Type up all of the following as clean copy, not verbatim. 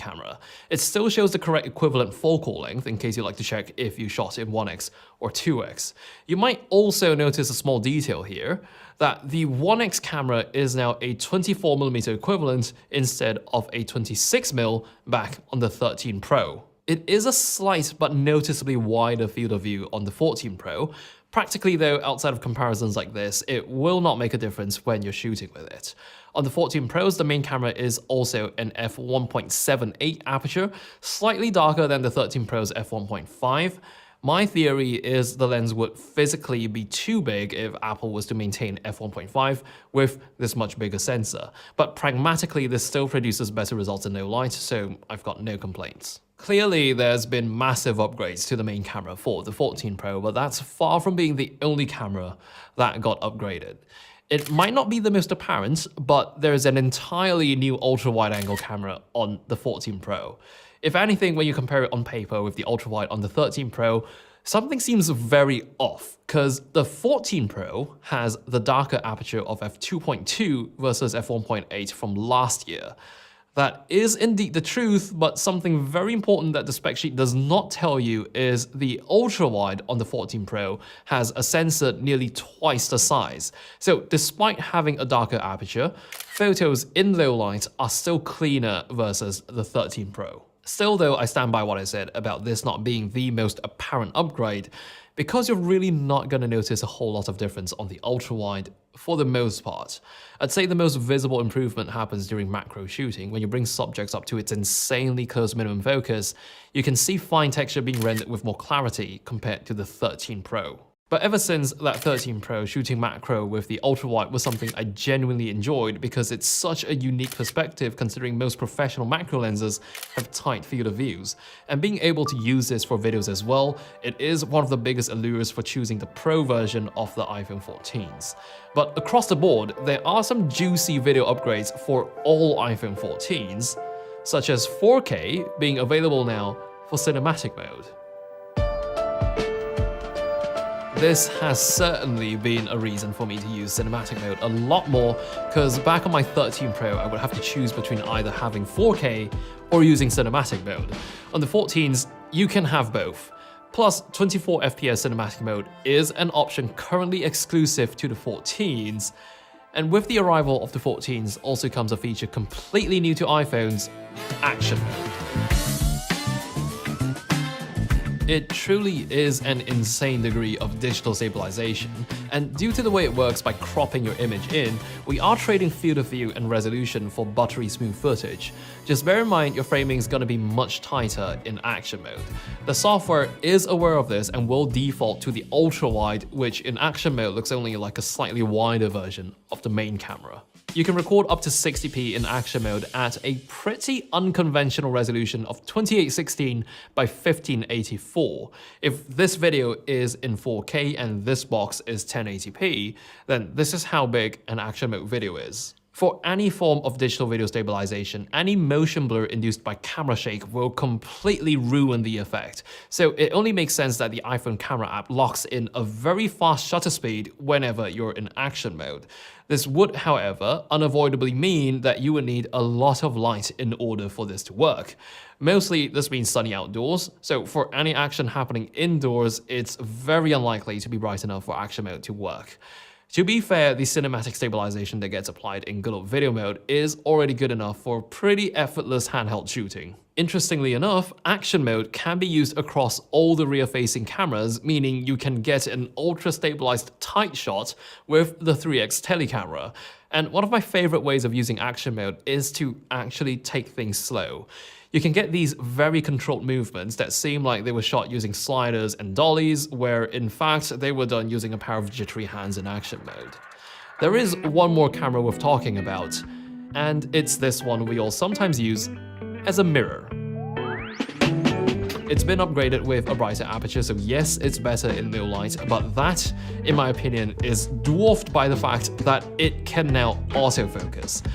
camera. It still shows the correct equivalent focal length in case you like to check if you shot in 1x or 2x. You might also notice a small detail here, that the 1x camera is now a 24mm equivalent instead of a 26mm back on the 13 Pro. It is a slight but noticeably wider field of view on the 14 Pro. Practically though, outside of comparisons like this, it will not make a difference when you're shooting with it. On the 14 Pros, the main camera is also an f1.78 aperture, slightly darker than the 13 Pro's f1.5. My theory is the lens would physically be too big if Apple was to maintain f1.5 with this much bigger sensor. But pragmatically, this still produces better results in low light, so I've got no complaints. Clearly, there's been massive upgrades to the main camera for the 14 Pro, but that's far from being the only camera that got upgraded. It might not be the most apparent, but there's an entirely new ultra-wide-angle camera on the 14 Pro. If anything, when you compare it on paper with the ultra-wide on the 13 Pro, something seems very off, because the 14 Pro has the darker aperture of f2.2 versus f1.8 from last year. That is indeed the truth, but something very important that the spec sheet does not tell you is the ultra-wide on the 14 Pro has a sensor nearly twice the size. So despite having a darker aperture, photos in low light are still cleaner versus the 13 Pro. Still though, I stand by what I said about this not being the most apparent upgrade, because you're really not going to notice a whole lot of difference on the ultra-wide for the most part. I'd say the most visible improvement happens during macro shooting. When you bring subjects up to its insanely close minimum focus, you can see fine texture being rendered with more clarity compared to the 13 Pro. But ever since that 13 Pro, shooting macro with the ultra-wide was something I genuinely enjoyed because it's such a unique perspective considering most professional macro lenses have tight field of views. And being able to use this for videos as well, it is one of the biggest allures for choosing the Pro version of the iPhone 14s. But across the board, there are some juicy video upgrades for all iPhone 14s, such as 4K being available now for cinematic mode. This has certainly been a reason for me to use cinematic mode a lot more, because back on my 13 Pro I would have to choose between either having 4K or using cinematic mode. On the 14s, you can have both. Plus, 24 FPS cinematic mode is an option currently exclusive to the 14s, and with the arrival of the 14s also comes a feature completely new to iPhones, action mode. It truly is an insane degree of digital stabilization, and due to the way it works by cropping your image in, we are trading field of view and resolution for buttery smooth footage. Just bear in mind your framing is going to be much tighter in action mode. The software is aware of this and will default to the ultra-wide, which in action mode looks only like a slightly wider version of the main camera. You can record up to 60p in action mode at a pretty unconventional resolution of 2816 by 1584. If this video is in 4K and this box is 1080p, then this is how big an action mode video is. For any form of digital video stabilization, any motion blur induced by camera shake will completely ruin the effect. So it only makes sense that the iPhone camera app locks in a very fast shutter speed whenever you're in action mode. This would, however, unavoidably mean that you would need a lot of light in order for this to work. Mostly this means sunny outdoors, so for any action happening indoors, it's very unlikely to be bright enough for action mode to work. To be fair, the cinematic stabilization that gets applied in good old video mode is already good enough for pretty effortless handheld shooting. Interestingly enough, action mode can be used across all the rear-facing cameras, meaning you can get an ultra-stabilized tight shot with the 3x telecamera. And one of my favorite ways of using action mode is to actually take things slow. You can get these very controlled movements that seem like they were shot using sliders and dollies, where in fact they were done using a pair of jittery hands in action mode. There is one more camera worth talking about, and it's this one we all sometimes use as a mirror. It's been upgraded with a brighter aperture, so yes, it's better in low light, but that, in my opinion, is dwarfed by the fact that it can now autofocus.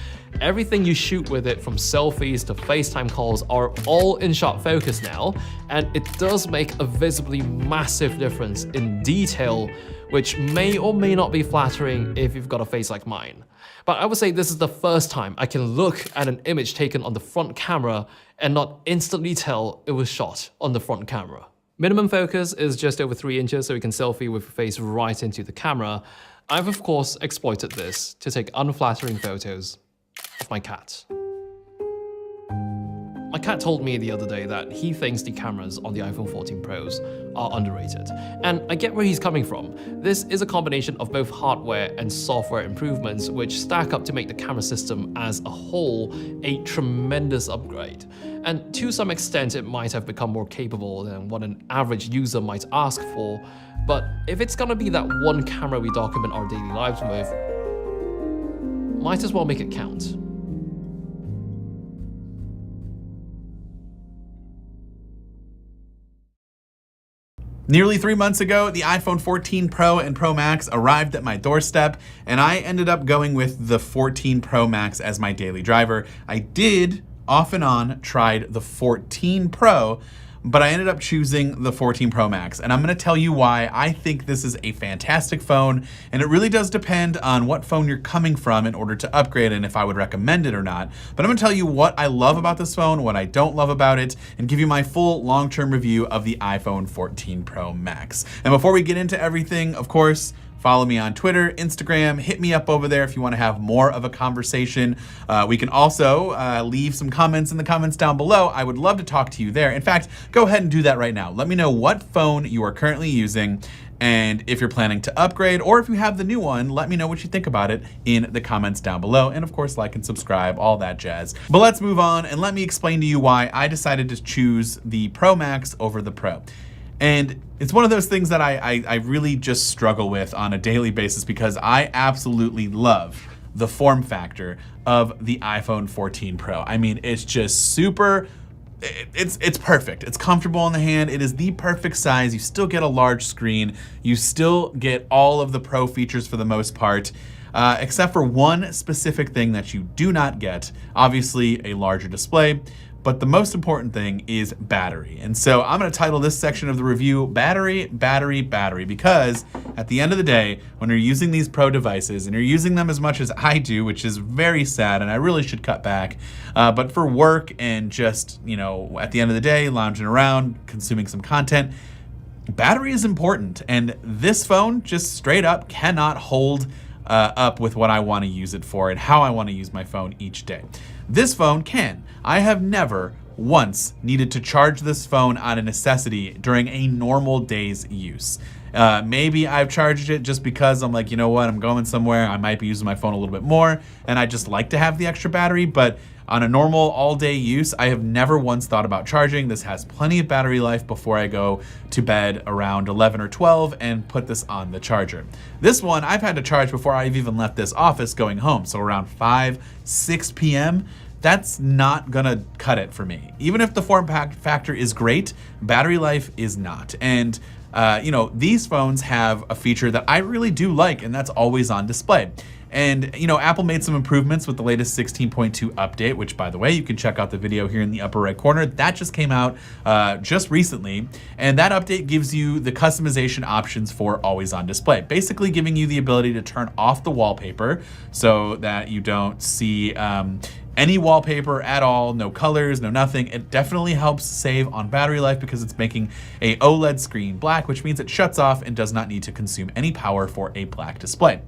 Everything you shoot with it, from selfies to FaceTime calls, are all in sharp focus now, and it does make a visibly massive difference in detail, which may or may not be flattering if you've got a face like mine. But I would say this is the first time I can look at an image taken on the front camera and not instantly tell it was shot on the front camera. Minimum focus is just over 3 inches, so you can selfie with your face right into the camera. I've of course exploited this to take unflattering photos of my cat. My cat told me the other day that he thinks the cameras on the iPhone 14 Pros are underrated. And I get where he's coming from. This is a combination of both hardware and software improvements which stack up to make the camera system as a whole a tremendous upgrade. And to some extent, it might have become more capable than what an average user might ask for. But if it's gonna be that one camera we document our daily lives with, might as well make it count. Nearly 3 months ago, the iPhone 14 Pro and Pro Max arrived at my doorstep, and I ended up going with the 14 Pro Max as my daily driver. I did, off and on, tried the 14 Pro, but I ended up choosing the 14 Pro Max, and I'm gonna tell you why I think this is a fantastic phone, and it really does depend on what phone you're coming from in order to upgrade and if I would recommend it or not. But I'm gonna tell you what I love about this phone, what I don't love about it, and give you my full long-term review of the iPhone 14 Pro Max. And before we get into everything, of course, follow me on Twitter, Instagram, hit me up over there if you want to have more of a conversation. We can also leave some comments in the comments down below. I would love to talk to you there. In fact, go ahead and do that right now. Let me know what phone you are currently using and if you're planning to upgrade, or if you have the new one, let me know what you think about it in the comments down below. And of course, like and subscribe, all that jazz. But let's move on and let me explain to you why I decided to choose the Pro Max over the Pro. And it's one of those things that I really just struggle with on a daily basis because I absolutely love the form factor of the iPhone 14 Pro. I mean, it's just super, it's perfect. It's comfortable in the hand. It is the perfect size. You still get a large screen. You still get all of the Pro features for the most part. Except for one specific thing that you do not get, obviously a larger display. But the most important thing is battery. And so I'm gonna title this section of the review, Battery, Battery, Battery, because at the end of the day, when you're using these Pro devices and you're using them as much as I do, which is very sad and I really should cut back, but for work and just, you know, at the end of the day, lounging around, consuming some content, battery is important. And this phone just straight up cannot hold up with what I wanna use it for and how I wanna use my phone each day. This phone can. I have never once needed to charge this phone out of necessity during a normal day's use. Maybe I've charged it just because I'm like, you know what, I'm going somewhere, I might be using my phone a little bit more, and I just like to have the extra battery, but on a normal all-day use, I have never once thought about charging. This has plenty of battery life before I go to bed around 11 or 12 and put this on the charger. This one, I've had to charge before I've even left this office going home, so around 5, 6 p.m., that's not gonna cut it for me. Even if the form factor is great, battery life is not. And you know, these phones have a feature that I really do like, and that's always on display. And you know, Apple made some improvements with the latest 16.2 update, which by the way, you can check out the video here in the upper right corner. That just came out just recently. And that update gives you the customization options for always on display, basically giving you the ability to turn off the wallpaper so that you don't see any wallpaper at all, no colors, no nothing. It definitely helps save on battery life because it's making a OLED screen black, which means it shuts off and does not need to consume any power for a black display.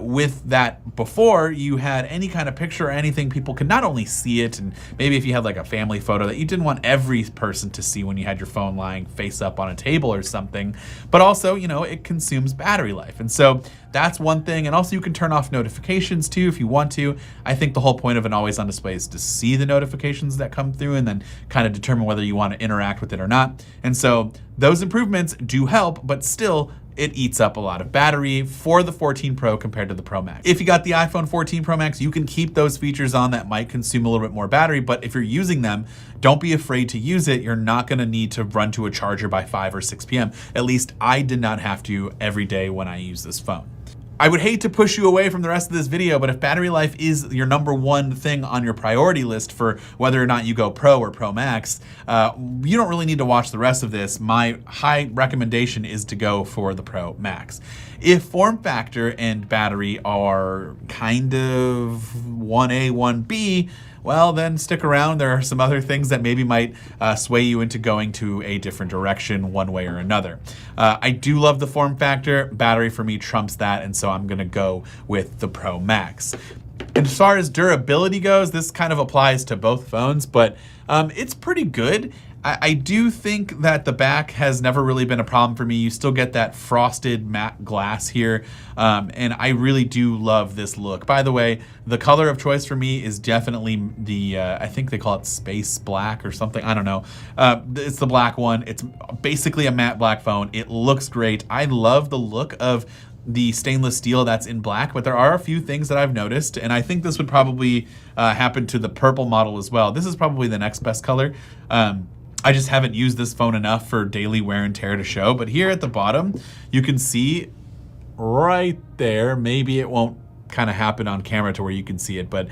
With that, before you had any kind of picture or anything, people could not only see it, and maybe if you had like a family photo that you didn't want every person to see when you had your phone lying face up on a table or something, but also, you know, it consumes battery life. And so that's one thing. And also you can turn off notifications too if you want to. I think the whole point of an always on display is to see the notifications that come through and then kind of determine whether you want to interact with it or not. And so those improvements do help, but still it eats up a lot of battery for the 14 Pro compared to the Pro Max. If you got the iPhone 14 Pro Max, you can keep those features on that might consume a little bit more battery, but if you're using them, don't be afraid to use it. You're not gonna need to run to a charger by 5 or 6 p.m. At least I did not have to every day when I use this phone. I would hate to push you away from the rest of this video, but if battery life is your #1 thing on your priority list for whether or not you go Pro or Pro Max, you don't really need to watch the rest of this. My high recommendation is to go for the Pro Max. If form factor and battery are kind of 1A, 1B, well, then stick around. There are some other things that maybe might sway you into going to a different direction one way or another. I do love the form factor. Battery for me trumps that, and so I'm going to go with the Pro Max. And as far as durability goes, this kind of applies to both phones, but it's pretty good. I do think that the back has never really been a problem for me. You still get that frosted matte glass here, and I really do love this look. By the way, the color of choice for me is definitely the, I think they call it space black or something. I don't know. It's the black one. It's basically a matte black phone. It looks great. I love the look of the stainless steel that's in black, but there are a few things that I've noticed, and I think this would probably happen to the purple model as well. This is probably the next best color. I just haven't used this phone enough for daily wear and tear to show, but here at the bottom, you can see right there, maybe it won't kind of happen on camera to where you can see it, but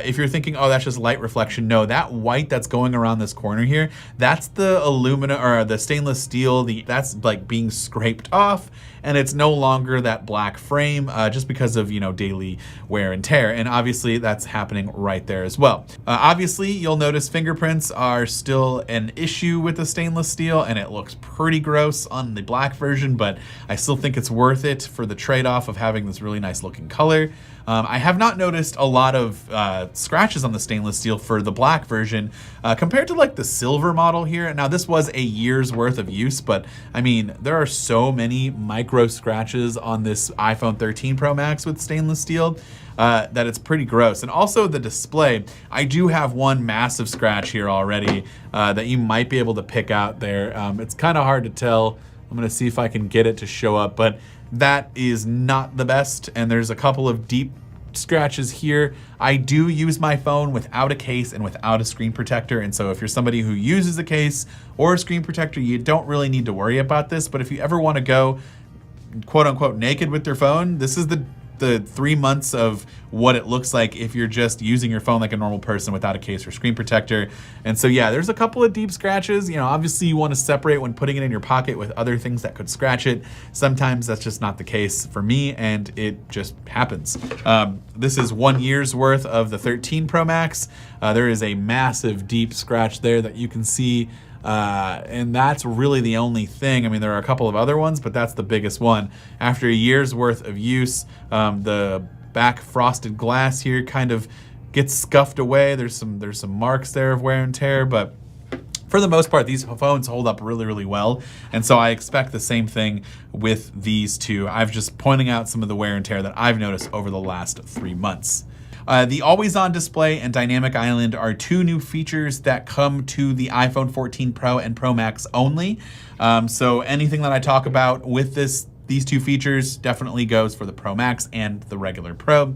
if you're thinking, oh, that's just light reflection, no, that white that's going around this corner here, that's the aluminum or the stainless steel, that's like being scraped off, and it's no longer that black frame just because of, you know, daily wear and tear, and obviously that's happening right there as well. Obviously, you'll notice fingerprints are still an issue with the stainless steel, and it looks pretty gross on the black version, but I still think it's worth it for the trade-off of having this really nice looking color. I have not noticed a lot of scratches on the stainless steel for the black version compared to like the silver model here. Now this was a year's worth of use, but I mean, there are so many micro scratches on this iPhone 13 Pro Max with stainless steel that it's pretty gross. And also the display, I do have one massive scratch here already that you might be able to pick out there. It's kind of hard to tell. I'm gonna see if I can get it to show up, but that is not the best, and there's a couple of deep scratches here. I do use my phone without a case and without a screen protector, and so if you're somebody who uses a case or a screen protector, you don't really need to worry about this. But if you ever want to go quote unquote naked with your phone, this is the 3 months of what it looks like if you're just using your phone like a normal person without a case or screen protector. And so yeah, there's a couple of deep scratches. You know, obviously you want to separate when putting it in your pocket with other things that could scratch it. Sometimes that's just not the case for me, and it just happens. This is 1 year's worth of the 13 Pro Max. There is a massive deep scratch there that you can see. And that's really the only thing. I mean, there are a couple of other ones, but that's the biggest one. After a year's worth of use, the back frosted glass here kind of gets scuffed away. There's some marks there of wear and tear, but for the most part, these phones hold up really, really well. And so I expect the same thing with these two. I've just pointing out some of the wear and tear that I've noticed over the last 3 months. The always-on display and dynamic island are two new features that come to the iPhone 14 Pro and Pro Max only. So anything that I talk about with these two features definitely goes for the Pro Max and the regular Pro.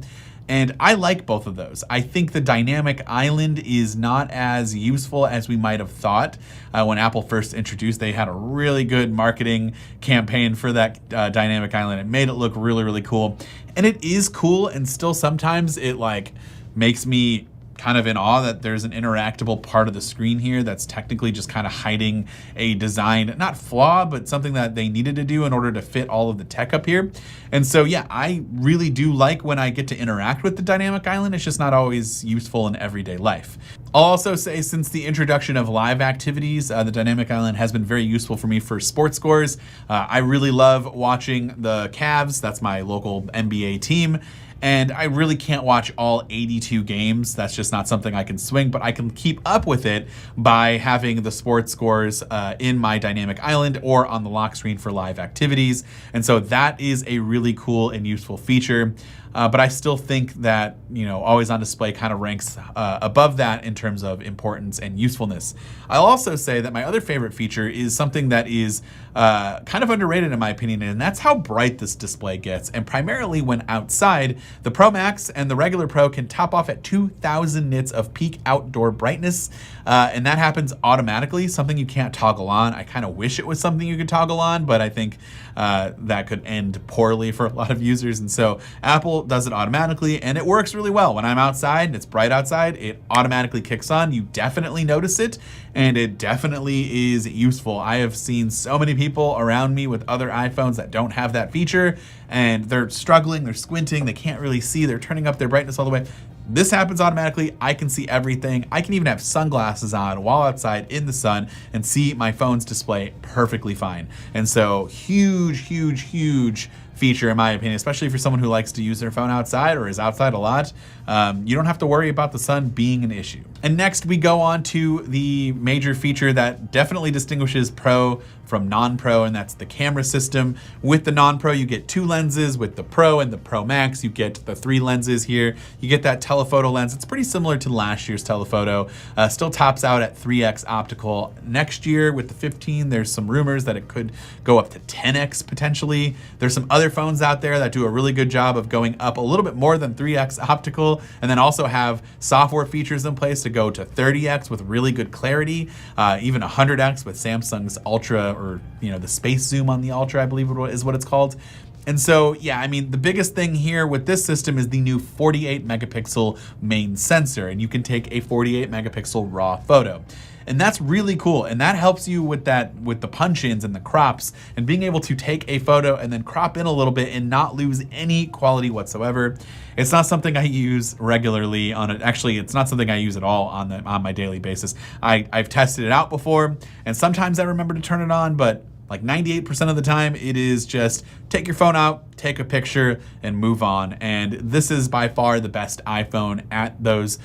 And I like both of those. I think the dynamic island is not as useful as we might have thought. When Apple first introduced, they had a really good marketing campaign for that dynamic island. It made it look really, really cool. And it is cool, and still sometimes it like makes me kind of in awe that there's an interactable part of the screen here that's technically just kind of hiding a design, not flaw, but something that they needed to do in order to fit all of the tech up here. And so, yeah, I really do like when I get to interact with the dynamic island. It's just not always useful in everyday life. I'll also say, since the introduction of live activities, the dynamic island has been very useful for me for sports scores. I really love watching the Cavs. That's my local NBA team. And I really can't watch all 82 games. That's just not something I can swing, but I can keep up with it by having the sports scores in my dynamic island or on the lock screen for live activities. And so that is a really cool and useful feature. but I still think that, always on display kind of ranks above that in terms of importance and usefulness. I'll also say that my other favorite feature is something that is kind of underrated in my opinion, and that's how bright this display gets. And primarily when outside, the Pro Max and the regular Pro can top off at 2,000 nits of peak outdoor brightness, and that happens automatically, something you can't toggle on. I kind of wish it was something you could toggle on, but I think that could end poorly for a lot of users. And so Apple does it automatically, and it works really well. When I'm outside and it's bright outside, it automatically kicks on. You definitely notice it, and it definitely is useful. I have seen so many people around me with other iPhones that don't have that feature, and they're struggling, they're squinting, they can't really see, they're turning up their brightness all the way. This happens automatically. I can see everything. I can even have sunglasses on while outside in the sun and see my phone's display perfectly fine. And so huge, huge, huge feature in my opinion, especially for someone who likes to use their phone outside or is outside a lot. You don't have to worry about the sun being an issue. And next we go on to the major feature that definitely distinguishes Pro from non-Pro, and that's the camera system. With the non-Pro, you get 2 lenses. With the Pro and the Pro Max, you get the 3 lenses here. You get that telephoto lens. It's pretty similar to last year's telephoto. Still tops out at 3x optical. Next year with the 15, there's some rumors that it could go up to 10x potentially. There's some other phones out there that do a really good job of going up a little bit more than 3x optical, and then also have software features in place to go to 30x with really good clarity, even 100x with Samsung's Ultra, or the space zoom on the Ultra, I believe is what it's called. And so, yeah, I mean, the biggest thing here with this system is the new 48 megapixel main sensor, and you can take a 48 megapixel raw photo. And that's really cool. And that helps you with the punch-ins and the crops, and being able to take a photo and then crop in a little bit and not lose any quality whatsoever. It's not something I use regularly on it. Actually, it's not something I use at all on my daily basis. I've tested it out before, and sometimes I remember to turn it on, but like 98% of the time, it is just take your phone out, take a picture, and move on. And this is by far the best iPhone at those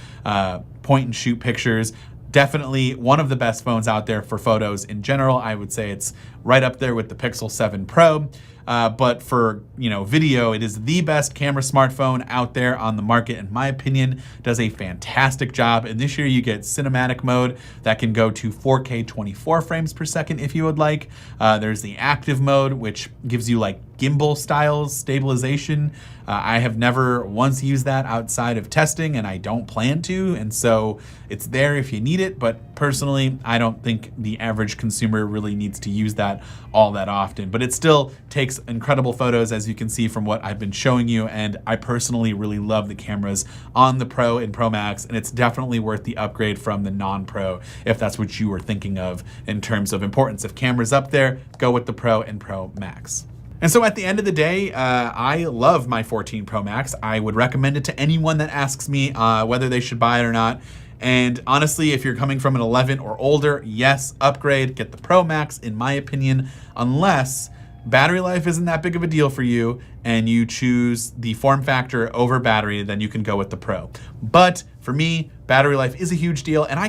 point and shoot pictures. Definitely one of the best phones out there for photos in general. I would say it's right up there with the Pixel 7 Pro. But for video, it is the best camera smartphone out there on the market, in my opinion. Does a fantastic job. And this year you get cinematic mode that can go to 4K 24 frames per second if you would like. There's the active mode, which gives you like gimbal styles stabilization. I have never once used that outside of testing, and I don't plan to, and so it's there if you need it, but personally I don't think the average consumer really needs to use that all that often. But it still takes incredible photos, as you can see from what I've been showing you, and I personally really love the cameras on the Pro and Pro Max, and it's definitely worth the upgrade from the non-Pro if that's what you were thinking of in terms of importance of cameras up there. Go with the Pro and Pro Max. And so at the end of the day, I love my 14 Pro Max. I would recommend it to anyone that asks me whether they should buy it or not. And honestly, if you're coming from an 11 or older, yes, upgrade, get the Pro Max, in my opinion, unless battery life isn't that big of a deal for you and you choose the form factor over battery, then you can go with the Pro. But for me, battery life is a huge deal, and I